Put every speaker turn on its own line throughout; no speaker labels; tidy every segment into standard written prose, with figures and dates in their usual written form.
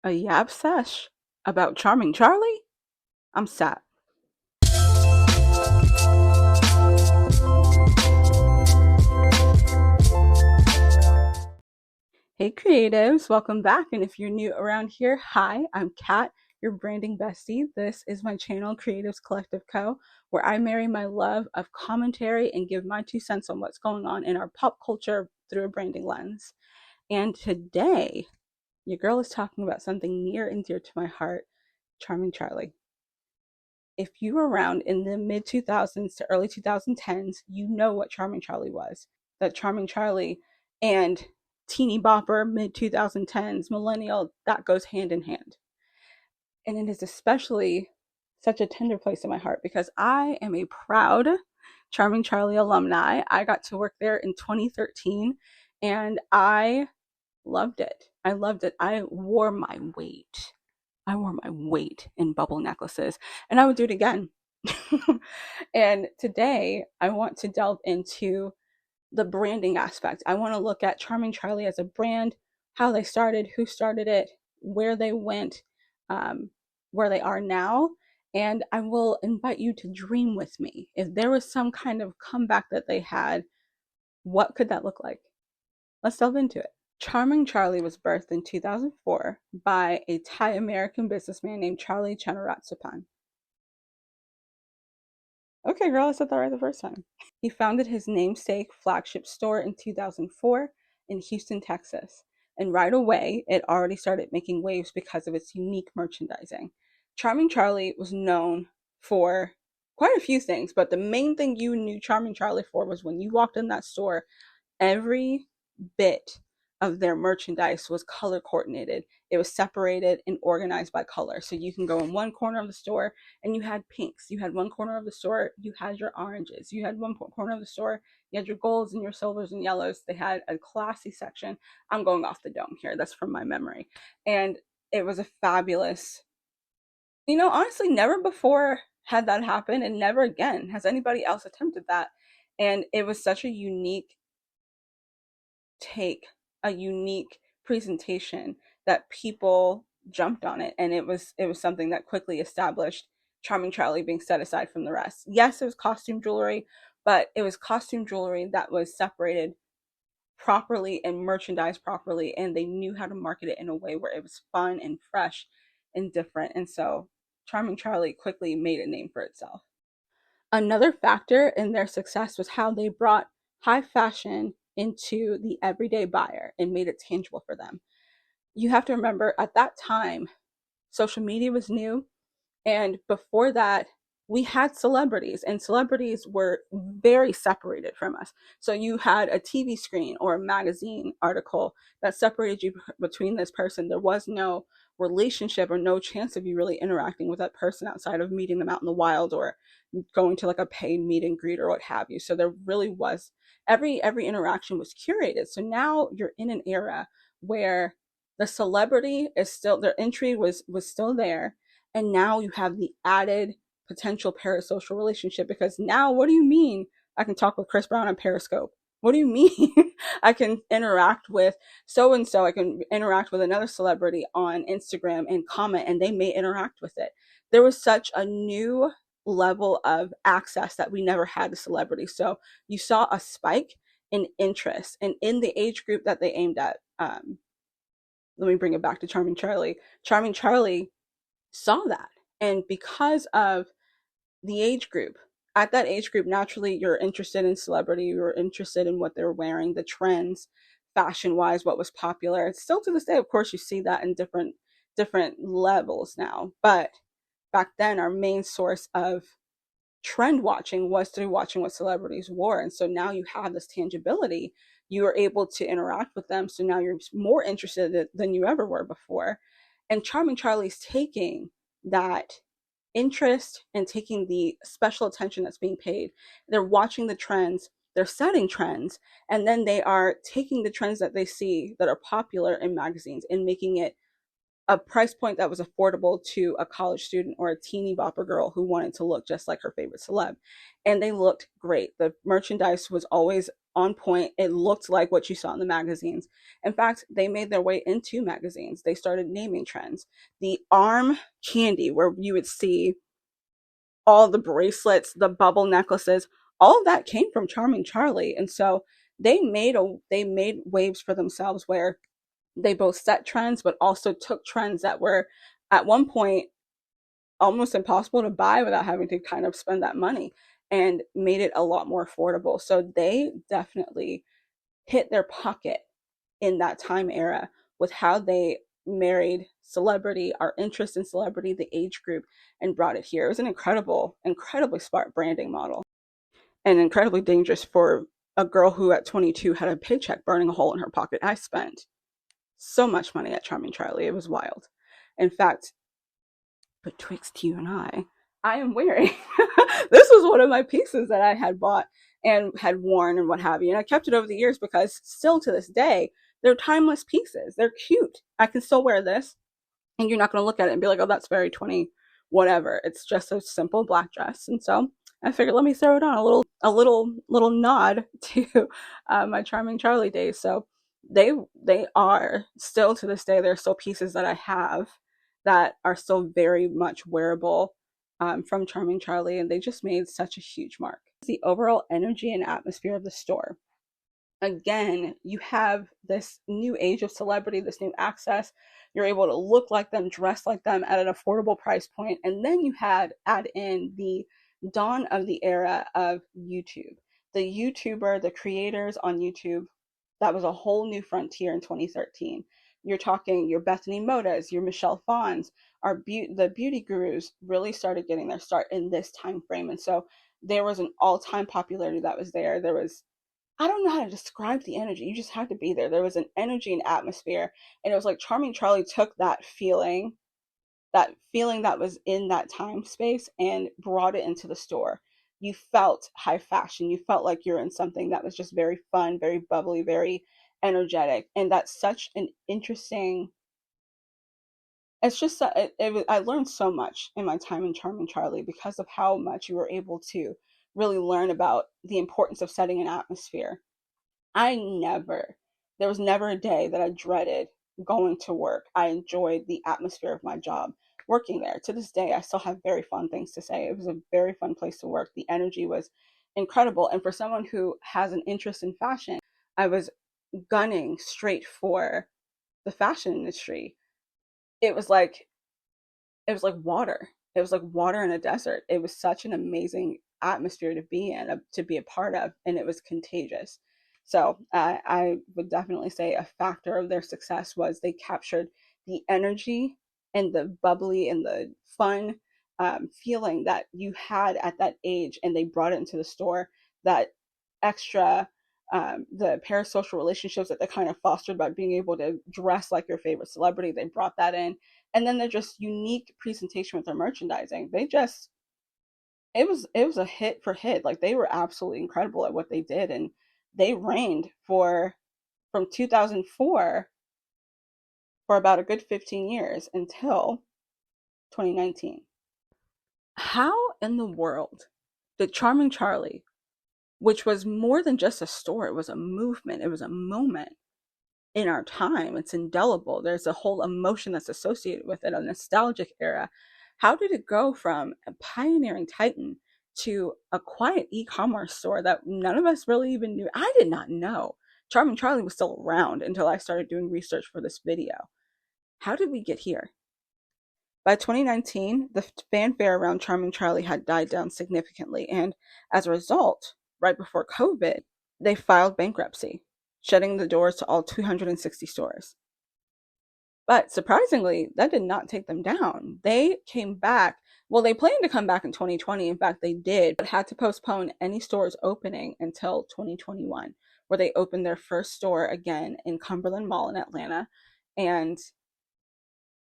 A yap sesh about Charming Charlie? I'm sat. Hey creatives, welcome back. And if you're new around here, hi, I'm Kat, your branding bestie. This is my channel, Creatives Collective Co., where I marry my love of commentary and give my 2 cents on what's going on in our pop culture through a branding lens. And today, your girl is talking about something near and dear to my heart, Charming Charlie. If you were around in the mid 2000s to early 2010s, you know what Charming Charlie was. That Charming Charlie and teeny bopper mid 2010s millennial, that goes hand in hand. And it is especially such a tender place in my heart because I am a proud Charming Charlie alumni. I got to work there in 2013 and I loved it. I loved it. I wore my weight. I wore my weight in bubble necklaces and I would do it again. And today I want to delve into the branding aspect. I want to look at Charming Charlie as a brand, how they started, who started it, where they went, um, where they are now. And I will invite you to dream with me. If there was some kind of comeback that they had, what could that look like? Let's delve into it. Charming Charlie was birthed in 2004 by a Thai American businessman named Charlie Chanaratsapan. Okay, girl, I said that right the first time. He founded his namesake flagship store in 2004 in Houston, Texas. And right away, it already started making waves because of its unique merchandising. Charming Charlie was known for quite a few things, but the main thing you knew Charming Charlie for was when you walked in that store, every bit of their merchandise was color coordinated. It was separated and organized by color. So you can go in one corner of the store and you had pinks. You had one corner of the store, you had your oranges. You had one corner of the store, you had your golds and your silvers and yellows. They had a classy section. I'm going off the dome here. That's from my memory. And it was a fabulous, honestly, never before had that happen and never again has anybody else attempted that. And it was such a unique take, a unique presentation that people jumped on it, and it was something that quickly established Charming Charlie being set aside from the rest. Yes, it was costume jewelry, but it was costume jewelry that was separated properly and merchandised properly, and they knew how to market it in a way where it was fun and fresh and different. And so Charming Charlie quickly made a name for itself. Another factor in their success was how they brought high fashion into the everyday buyer and made it tangible for them. You have to remember at that time, social media was new. And before that, we had celebrities, and celebrities were very separated from us. So you had a TV screen or a magazine article that separated you between this person. There was no relationship or no chance of you really interacting with that person outside of meeting them out in the wild or going to like a paid meet and greet or what have you. So there really was every interaction was curated. So now you're in an era where the celebrity is still, their intrigue was still there, and now you have the added potential parasocial relationship, because now what do you mean I can talk with Chris Brown on Periscope? What do you mean I can interact with so and so? I can interact with another celebrity on Instagram and comment, and they may interact with it. There was such a new level of access that we never had to celebrity. So you saw a spike in interest, and in the age group that they aimed at. Let me bring it back to Charming Charlie. Charming Charlie saw that. And because of the age group, at that age group, naturally, you're interested in celebrity, you're interested in what they're wearing, the trends, fashion wise, what was popular. Still to this day, of course, you see that in different levels now. But back then, our main source of trend watching was through watching what celebrities wore. And so now you have this tangibility. You are able to interact with them. So now you're more interested than you ever were before. And Charming Charlie's taking that interest and taking the special attention that's being paid. They're watching the trends, they're setting trends, and then they are taking the trends that they see that are popular in magazines and making it a price point that was affordable to a college student or a teeny bopper girl who wanted to look just like her favorite celeb. And they looked great. The merchandise was always on point. It looked like what you saw in the magazines. In fact, they made their way into magazines. They started naming trends. The arm candy, where you would see all the bracelets, the bubble necklaces, all of that came from Charming Charlie. And so they made waves for themselves where they both set trends but also took trends that were at one point almost impossible to buy without having to kind of spend that money, and made it a lot more affordable. So they definitely hit their pocket in that time era with how they married celebrity, our interest in celebrity, the age group, and brought it here. It was an incredibly smart branding model, and incredibly dangerous for a girl who at 22 had a paycheck burning a hole in her pocket. I spent so much money at Charming Charlie. It was wild. In fact, betwixt you and I am wearing this was one of my pieces that I had bought and had worn and what have you. And I kept it over the years because still to this day, they're timeless pieces. They're cute. I can still wear this, and you're not going to look at it and be like, oh, that's very 20 whatever. It's just a simple black dress. And so I figured, let me throw it on a little nod to my Charming Charlie days. So they are still to this day, they're still pieces that I have that are still very much wearable from Charming Charlie, and they just made such a huge mark. The overall energy and atmosphere of the store. Again, you have this new age of celebrity, this new access. You're able to look like them, dress like them at an affordable price point. And then you had add in the dawn of the era of YouTube. The YouTuber, the creators on YouTube, that was a whole new frontier in 2013. You're talking your Bethany Modas, your Michelle Pfawns, the beauty gurus really started getting their start in this time frame. And so there was an all-time popularity that was there. There was, I don't know how to describe the energy. You just had to be there. There was an energy and atmosphere. And it was like Charming Charlie took that feeling that was in that time space and brought it into the store. You felt high fashion. You felt like you're in something that was just very fun, very bubbly, very energetic. And that's such an interesting, it's just, I learned so much in my time in Charming Charlie because of how much you were able to really learn about the importance of setting an atmosphere. There was never a day that I dreaded going to work. I enjoyed the atmosphere of my job working there. To this day, I still have very fun things to say. It was a very fun place to work. The energy was incredible. And for someone who has an interest in fashion, I was gunning straight for the fashion industry. It was like water. It was like water in a desert. It was such an amazing atmosphere to be in, to be a part of, and it was contagious. So I would definitely say a factor of their success was they captured the energy and the bubbly and the fun feeling that you had at that age, and they brought it into the store. That extra, the parasocial relationships that they kind of fostered by being able to dress like your favorite celebrity, they brought that in. And then they're just unique presentation with their merchandising. It was a hit for hit. Like, they were absolutely incredible at what they did, and they reigned from 2004 for about a good 15 years until 2019. How in the world did Charming Charlie, which was more than just a store, it was a movement, it was a moment in our time, it's indelible, there's a whole emotion that's associated with it, a nostalgic era. How did it go from a pioneering titan to a quiet e-commerce store that none of us really even knew? I did not know Charming Charlie was still around until I started doing research for this video. How did we get here? By 2019, the fanfare around Charming Charlie had died down significantly, and as a result, right before COVID, they filed bankruptcy, shutting the doors to all 260 stores. But surprisingly, that did not take them down. They came back. Well, they planned to come back in 2020. In fact, they did, but had to postpone any stores opening until 2021, where they opened their first store again in Cumberland Mall in Atlanta. And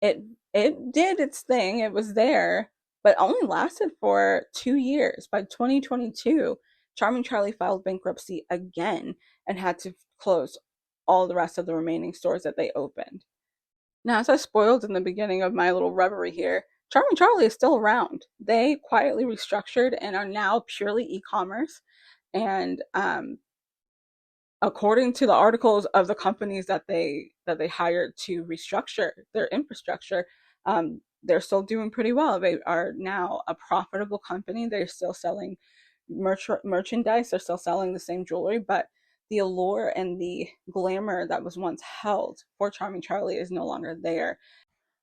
it did its thing. It was there, but only lasted for 2 years. By 2022, Charming Charlie filed bankruptcy again and had to close all the rest of the remaining stores that they opened. Now, as I spoiled in the beginning of my little reverie here, Charming Charlie is still around. They quietly restructured and are now purely e-commerce. And according to the articles of the companies that they hired to restructure their infrastructure, they're still doing pretty well. They are now a profitable company. They're still selling merchandise. They're still selling the same jewelry, but the allure and the glamour that was once held for Charming Charlie is no longer there.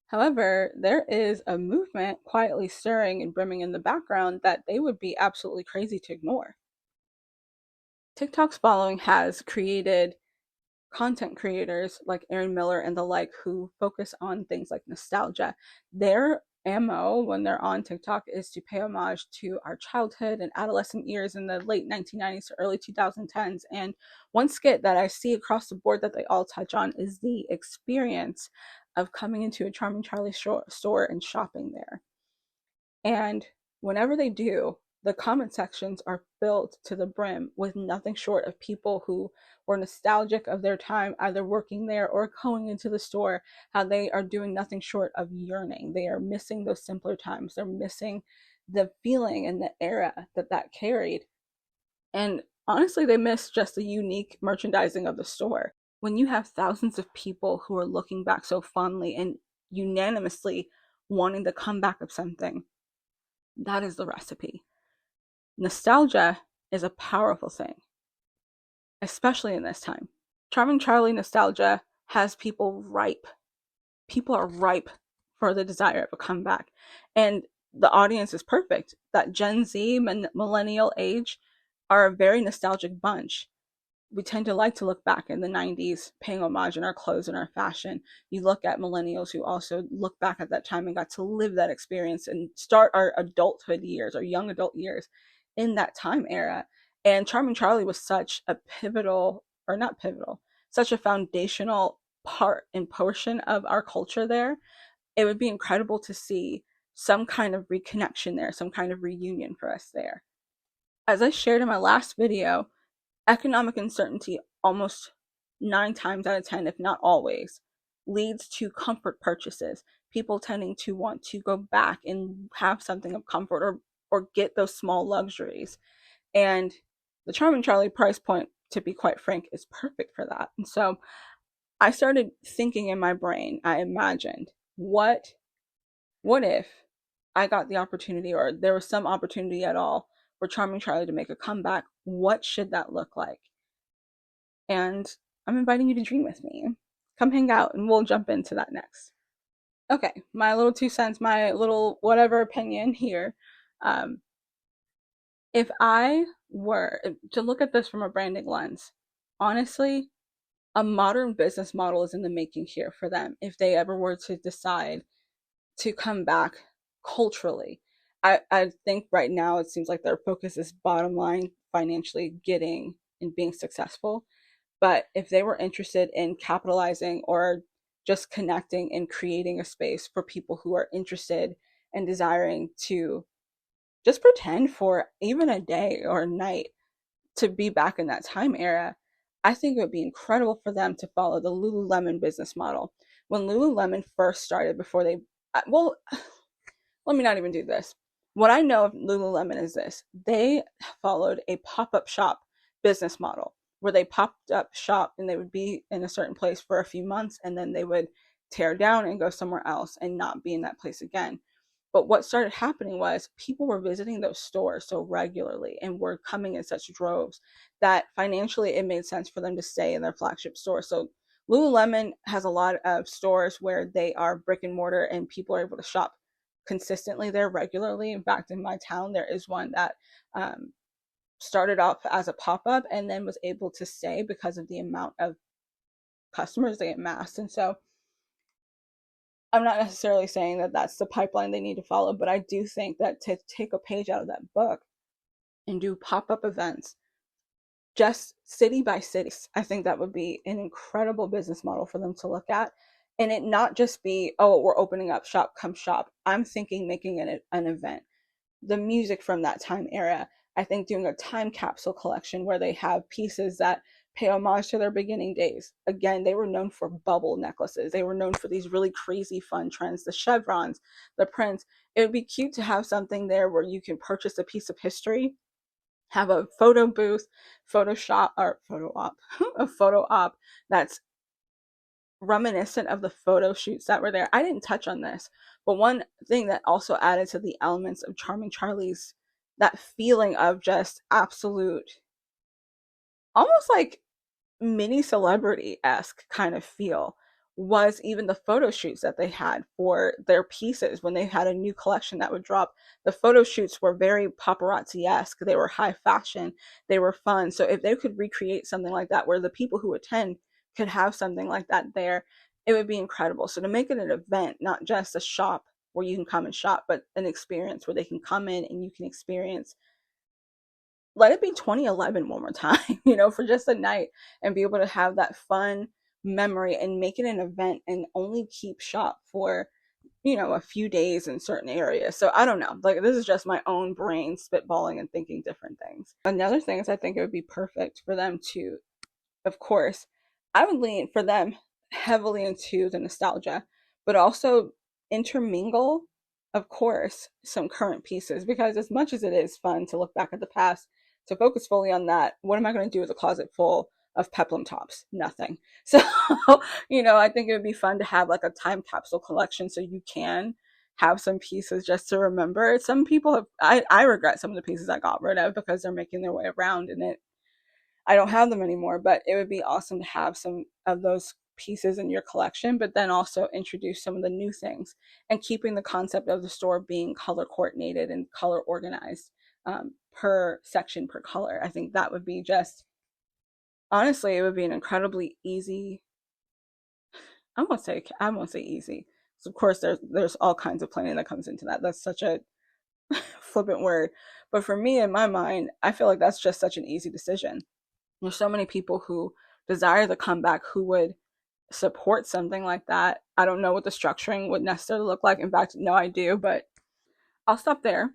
However, there is a movement quietly stirring and brimming in the background that they would be absolutely crazy to ignore. TikTok's following has created content creators like Aaron Miller and the like who focus on things like nostalgia. Their MO when they're on TikTok is to pay homage to our childhood and adolescent years in the late 1990s to early 2010s. And one skit that I see across the board that they all touch on is the experience of coming into a Charming Charlie store and shopping there. And whenever they do, the comment sections are filled to the brim with nothing short of people who were nostalgic of their time, either working there or going into the store, how they are doing nothing short of yearning. They are missing those simpler times. They're missing the feeling and the era that that carried. And honestly, they miss just the unique merchandising of the store. When you have thousands of people who are looking back so fondly and unanimously wanting the comeback of something, that is the recipe. Nostalgia is a powerful thing, especially in this time. Charming Charlie nostalgia has people ripe. People are ripe for the desire of a comeback. And the audience is perfect. That Gen Z, millennial age are a very nostalgic bunch. We tend to like to look back in the 90s, paying homage in our clothes and our fashion. You look at millennials who also look back at that time and got to live that experience and start our adulthood years, our young adult years in that time era. And Charming Charlie was such a pivotal, or not pivotal, such a foundational part and portion of our culture there. It would be incredible to see some kind of reconnection there, some kind of reunion for us there. As I shared in my last video, economic uncertainty almost 9 times out of 10, if not always, leads to comfort purchases. People tending to want to go back and have something of comfort or get those small luxuries. And the Charming Charlie price point, to be quite frank, is perfect for that. And so I started thinking in my brain, I imagined, what if I got the opportunity, or there was some opportunity at all for Charming Charlie to make a comeback? What should that look like? And I'm inviting you to dream with me. Come hang out and we'll jump into that next. Okay, my little 2 cents, my little whatever opinion here. If I were to look at this from a branding lens, honestly, a modern business model is in the making here for them if they ever were to decide to come back culturally. I think right now it seems like their focus is bottom line, financially getting and being successful. But if they were interested in capitalizing or just connecting and creating a space for people who are interested and desiring to just pretend for even a day or a night to be back in that time era, I think it would be incredible for them to follow the Lululemon business model. When Lululemon first started, before they, well, let me not even do this. What I know of Lululemon is this: they followed a pop up shop business model where they popped up shop and they would be in a certain place for a few months and then they would tear down and go somewhere else and not be in that place again. But what started happening was people were visiting those stores so regularly and were coming in such droves that financially it made sense for them to stay in their flagship store. So Lululemon has a lot of stores where they are brick and mortar and people are able to shop consistently there regularly. In fact, in my town, there is one that started off as a pop-up and then was able to stay because of the amount of customers they amassed. And so I'm not necessarily saying that that's the pipeline they need to follow, but I do think that to take a page out of that book and do pop-up events just city by city, I think that would be an incredible business model for them to look at. And it not just be, oh, we're opening up shop, come shop. I'm thinking making an event. The music from that time era, I think doing a time capsule collection where they have pieces that pay homage to their beginning days. Again, they were known for bubble necklaces. They were known for these really crazy fun trends, the chevrons, the prints. It would be cute to have something there where you can purchase a piece of history, have a photo booth, Photoshop or photo op, a photo op that's reminiscent of the photo shoots that were there. I didn't touch on this, but one thing that also added to the elements of Charming Charlie's, that feeling of just absolute, almost like mini celebrity-esque kind of feel, was even the photo shoots that they had for their pieces when they had a new collection that would drop. The photo shoots were very paparazzi-esque. They were high fashion. They were fun. So if they could recreate something like that where the people who attend could have something like that there, it would be incredible. So to make it an event, not just a shop where you can come and shop, but an experience where they can come in and you can experience, let it be 2011 one more time, for just a night, and be able to have that fun memory and make it an event and only keep shop for, a few days in certain areas. So I don't know. Like, this is just my own brain spitballing and thinking different things. Another thing is, I think it would be perfect for them to, of course, I would lean for them heavily into the nostalgia, but also intermingle, of course, some current pieces, because as much as it is fun to look back at the past, to focus fully on that, what am I going to do with a closet full of peplum tops? Nothing. So, I think it would be fun to have like a time capsule collection so you can have some pieces just to remember. Some people have, I regret some of the pieces I got rid of because they're making their way around and I don't have them anymore, but it would be awesome to have some of those pieces in your collection, but then also introduce some of the new things and keeping the concept of the store being color coordinated and color organized, per section, per color. I think that would be just, honestly, it would be an incredibly easy, I won't say easy. So of course there's all kinds of planning that comes into that. That's such a flippant word. But for me, in my mind, I feel like that's just such an easy decision. There's so many people who desire the comeback who would support something like that. I don't know what the structuring would necessarily look like. In fact, no, I do, but I'll stop there.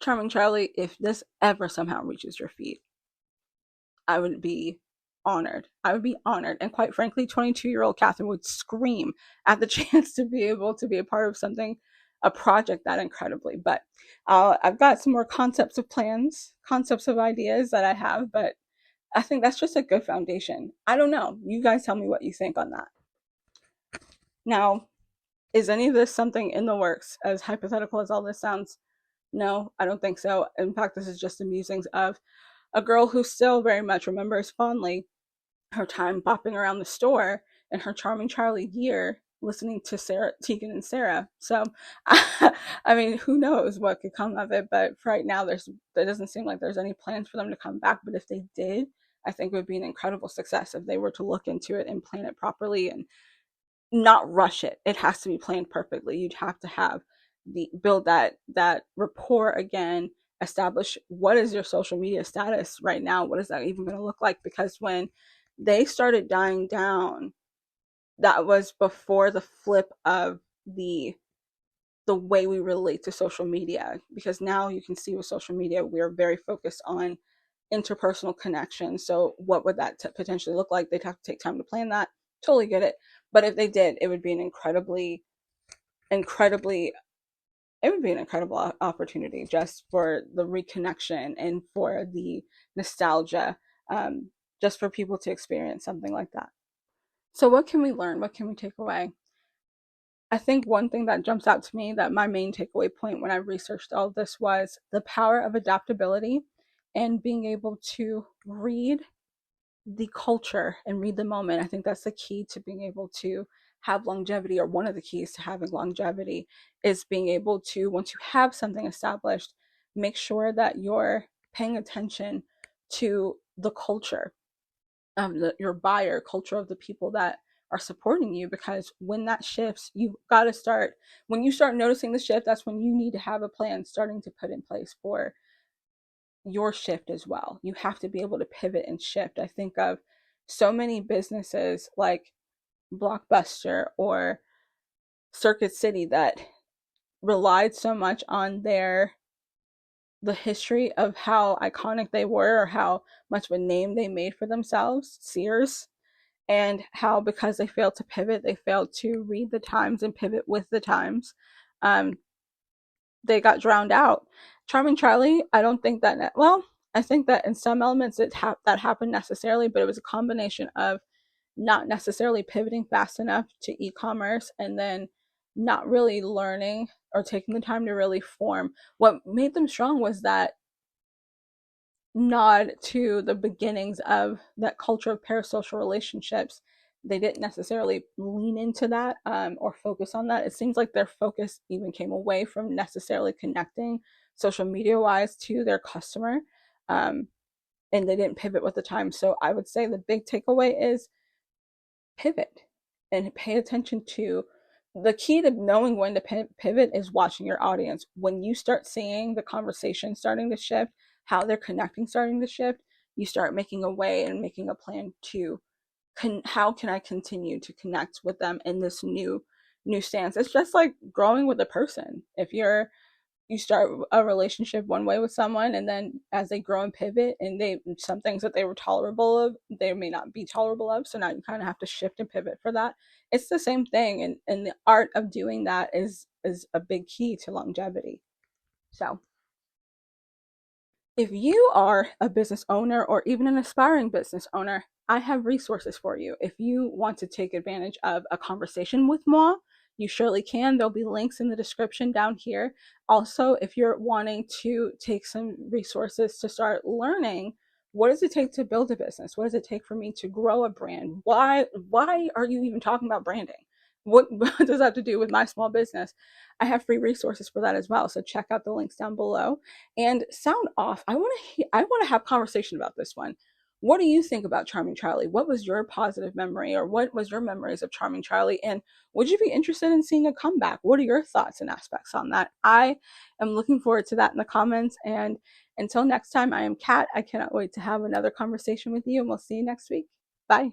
Charming Charlie, if this ever somehow reaches your feed, I would be honored. I would be honored. And quite frankly, 22-year-old Catherine would scream at the chance to be able to be a part of something, a project that incredibly. But I've got some more concepts of plans, concepts of ideas that I have, but I think that's just a good foundation. I don't know. You guys tell me what you think on that. Now, is any of this something in the works, as hypothetical as all this sounds? No, I don't think so. In fact, this is just the musings of a girl who still very much remembers fondly her time bopping around the store in her Charming Charlie gear, listening to Sarah, Tegan and Sarah. So, I mean, who knows what could come of it? But for right now, there doesn't seem like there's any plans for them to come back. But if they did, I think it would be an incredible success if they were to look into it and plan it properly and not rush it. It has to be planned perfectly. You'd have to have the build that rapport again, establish what is your social media status right now, what is that even going to look like, because when they started dying down, that was before the flip of the way we relate to social media, because now you can see with social media we are very focused on interpersonal connection. So what would that potentially look like? They'd have to take time to plan that. Totally get it. But if they did, it would be an incredibly, it would be an incredible opportunity just for the reconnection and for the nostalgia, just for people to experience something like that. So what can we learn? What can we take away? I think one thing that jumps out to me, that my main takeaway point when I researched all of this, was the power of adaptability and being able to read the culture and read the moment. I think that's the key to being able to have longevity, or one of the keys to having longevity is being able to, once you have something established, make sure that you're paying attention to the culture of your buyer, culture of the people that are supporting you, because when that shifts, you got to start, when you start noticing the shift, that's when you need to have a plan starting to put in place for your shift as well. You have to be able to pivot and shift. I think of so many businesses like Blockbuster or Circuit City that relied so much on their the history of how iconic they were or how much of a name they made for themselves, Sears, and how because they failed to pivot, they failed to read the times and pivot with the times. Um, they got drowned out. Charming Charlie, I don't think that, well, I think that in some elements that happened necessarily, but it was a combination of not necessarily pivoting fast enough to e-commerce and then not really learning or taking the time to really form. What made them strong was that nod to the beginnings of that culture of parasocial relationships. They didn't necessarily lean into that or focus on that. It seems like their focus even came away from necessarily connecting social media wise to their customer. Um, and they didn't pivot with the time. So I would say the big takeaway is pivot and pay attention to the key to knowing when to pivot is watching your audience. When you start seeing the conversation starting to shift, how they're connecting starting to shift, you start making a way and making a plan to how can I continue to connect with them in this new stance. It's just like growing with a person. If you start a relationship one way with someone, and then as they grow and pivot and they some things that they were tolerable of they may not be tolerable of, so now you kind of have to shift and pivot for that. It's the same thing, and the art of doing that is a big key to longevity. So if you are a business owner or even an aspiring business owner, I have resources for you. If you want to take advantage of a conversation with moi, you surely can. There'll be links in the description down here. Also, if you're wanting to take some resources to start learning, what does it take to build a business? What does it take for me to grow a brand? Why are you even talking about branding? What does that have to do with my small business? I have free resources for that as well. So check out the links down below and sound off. I want to have conversation about this one. What do you think about Charming Charlie? What was your positive memory, or what was your memories of Charming Charlie? And would you be interested in seeing a comeback? What are your thoughts and aspects on that? I am looking forward to that in the comments. And until next time, I am Kat. I cannot wait to have another conversation with you, and we'll see you next week. Bye.